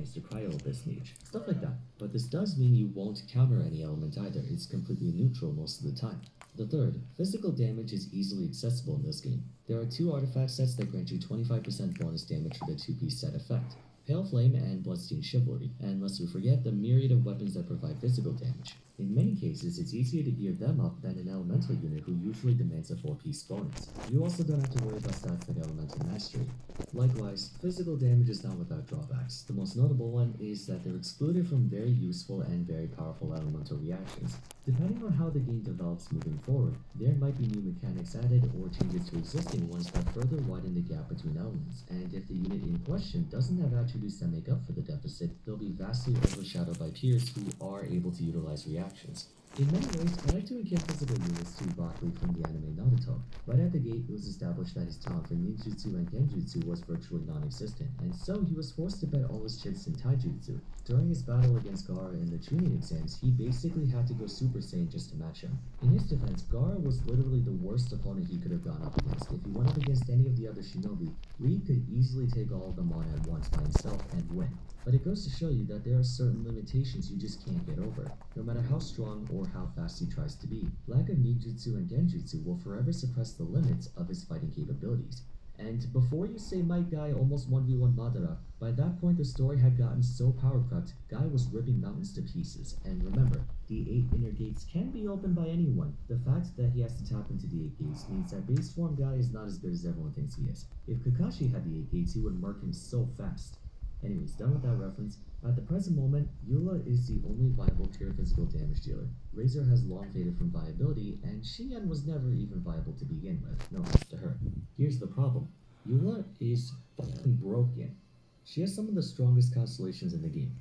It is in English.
against a cryo this niche, stuff like that. But this does mean you won't counter any element either, it's completely neutral most of the time. The third, physical damage is easily accessible in this game. There are two artifact sets that grant you 25% bonus damage for the two-piece set effect. Pale Flame and Bloodstained Chivalry, and lest we forget the myriad of weapons that provide physical damage. In many cases, it's easier to gear them up than an elemental unit who usually demands a 4-piece bonus. You also don't have to worry about stats like elemental mastery. Likewise, physical damage is not without drawbacks. The most notable one is that they're excluded from very useful and very powerful elemental reactions. Depending on how the game develops moving forward, there might be new mechanics added or changes to existing ones that further widen the gap between elements, and if the unit in question doesn't have attributes that make up for the deficit, they'll be vastly overshadowed by peers who are able to utilize reactions. In many ways, I like to akin physical units to Broccoli from the anime Naruto. Right at the gate, it was established that his talent for ninjutsu and genjutsu was virtually non-existent, and so he was forced to bet all his chips in taijutsu. During his battle against Gaara in the Chunin exams, he basically had to go Super Saiyan just to match him. In his defense, Gaara was literally the worst opponent he could have gone up against. If he went up against any of the other shinobi, Lee could easily take all of them on at once by himself and win. But it goes to show you that there are certain limitations you just can't get over, no matter how strong or how fast he tries to be. Lack of ninjutsu and genjutsu will forever suppress the limits of his fighting capabilities. And before you say Might Guy almost 1v1 Madara, by that point the story had gotten so power-crept, Guy was ripping mountains to pieces. And remember, the 8 inner gates can be opened by anyone. The fact that he has to tap into the 8 gates means that base form Guy is not as good as everyone thinks he is. If Kakashi had the 8 gates, he would murk him so fast. Anyways, done with that reference. At the present moment, Eula is the only viable pure physical damage dealer. Razor has long faded from viability, and Xian was never even viable to begin with, no offense to her. Here's the problem. Eula is fucking broken. She has some of the strongest constellations in the game.